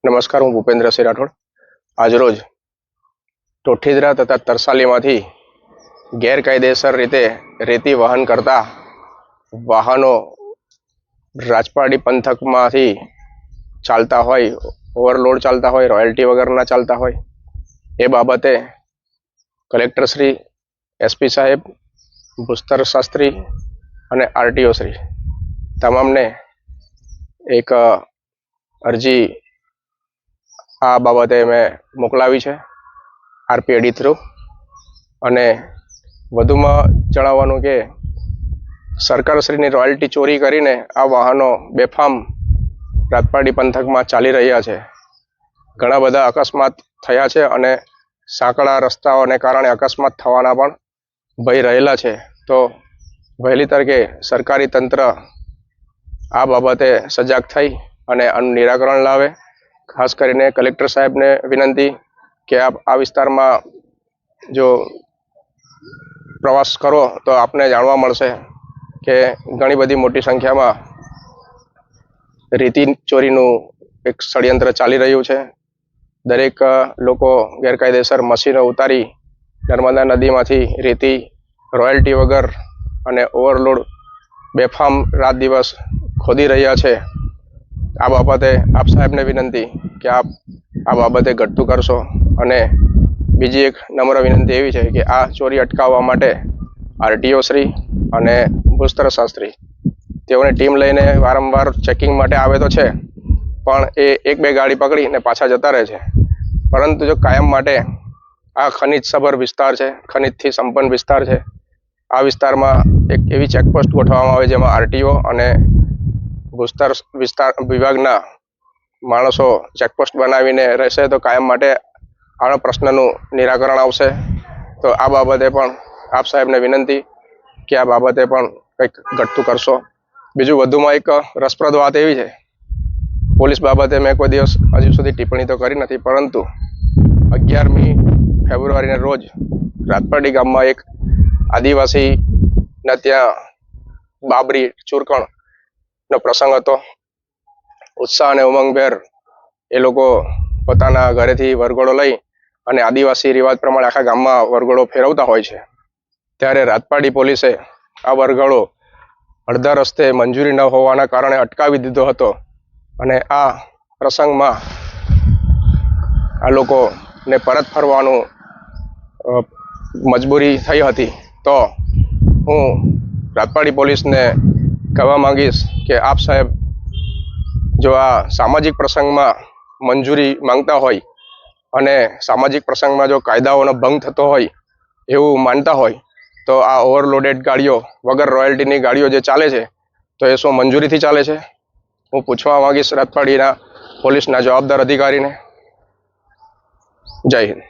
નમસ્કાર, હું ભૂપેન્દ્રસિંહ રાઠોડ. આજરોજ ટોઠીદરા તથા તરસાલીમાંથી ગેરકાયદેસર રીતે રેતી વહન કરતા વાહનો રાજપારડી પંથકમાંથી ચાલતા હોય, ઓવરલોડ ચાલતા હોય, રોયલ્ટી વગરના ચાલતા હોય, એ બાબતે કલેક્ટરશ્રી, એસપી સાહેબ, ભૂસ્તર શાસ્ત્રી અને આરટીઓ શ્રી તમામને એક અરજી આ બાબતે મેં મોકલાવી છે આરપીએડી થ્રુ. અને વધુમાં જણાવવાનું કે સરકારશ્રીની રોયલ્ટી ચોરી કરીને આ વાહનો બેફામ રાજપારડી પંથકમાં ચાલી રહ્યા છે. ઘણા બધા અકસ્માત થયા છે અને સાંકડા રસ્તાઓને કારણે અકસ્માત થવાના પણ ભય રહેલા છે. તો વહેલી તકે સરકારી તંત્ર આ બાબતે સજાગ થઈ અને આનું નિરાકરણ લાવે. ખાસ કરીને કલેક્ટર સાહેબને વિનંતી કે આપ આ વિસ્તારમાં જો પ્રવાસ કરો તો આપને જાણવા મળશે કે ઘણી બધી મોટી સંખ્યામાં રેતી ચોરીનું એક ષડયંત્ર ચાલી રહ્યું છે. દરેક લોકો ગેરકાયદેસર મશીનો ઉતારી નર્મદા નદીમાંથી રેતી રોયલ્ટી વગર અને ઓવરલોડ બેફામ રાત દિવસ ખોદી રહ્યા છે. આ બાબતે આપ સાહેબને વિનંતી કે આપ આ બાબતે ઘટતું કરશો. અને બીજી એક નમ્ર વિનંતી એવી છે કે આ ચોરી અટકાવવા માટે આરટીઓ શ્રી અને ભૂસ્તર શાસ્ત્રી તેઓની ટીમ લઈને વારંવાર ચેકિંગ માટે આવે તો છે, પણ એ એક બે ગાડી પકડીને પાછા જતા રહે છે. પરંતુ જો કાયમ માટે આ ખનિજ સભર વિસ્તાર છે, ખનિજથી સંપન્ન વિસ્તાર છે, આ વિસ્તારમાં એક એવી ચેકપોસ્ટ ગોઠવવામાં આવે જેમાં આરટીઓ અને ભૂસ્તર વિસ્તાર વિભાગના માણસો ચેકપોસ્ટ બનાવીને રહેશે તો કાયમ માટે આનો પ્રશ્નનું નિરાકરણ આવશે. તો આ બાબતે પણ આપ સાહેબને વિનંતી કે આ બાબતે પણ કંઈક ઘટતું કરશો. બીજું વધુમાં એક રસપ્રદ વાત એવી છે, પોલીસ બાબતે મેં કોઈ દિવસ હજુ સુધી ટિપ્પણી તો કરી નથી, પરંતુ 11મી ફેબ્રુઆરીના રોજ રાજપારડી ગામમાં એક આદિવાસીના ત્યાં બાબરી ચૂરકણનો પ્રસંગ હતો. ઉત્સાહ અને ઉમંગભેર એ લોકો પોતાના ઘરેથી વરઘોડો લઈ અને આદિવાસી રિવાજ પ્રમાણે આખા ગામમાં વરઘોડો ફેરવતા હોય છે. ત્યારે રાજપારડી પોલીસે આ વરઘોડો અડધા રસ્તે મંજૂરી ન હોવાના કારણે અટકાવી દીધો હતો. અને આ પ્રસંગમાં આ લોકોને પરત ફરવાનું મજબૂરી થઈ હતી. તો હું રાજપારડી પોલીસને કહેવા માંગીશ કે આપ સાહેબ જો આ સામાજિક પ્રસંગમાં મંજૂરી માંગતા હોય અને સામાજિક પ્રસંગમાં જો કાયદાઓનો ભંગ થતો હોય એવું માનતા હોય તો આ ઓવરલોડેડ ગાડીઓ વગર રોયલ્ટીની ગાડીઓ જે ચાલે છે તો એ શું મંજૂરીથી ચાલે છે? હું પૂછવા માંગીશ રાજપારડીના પોલીસના જવાબદાર અધિકારીને. જય હિન્દ.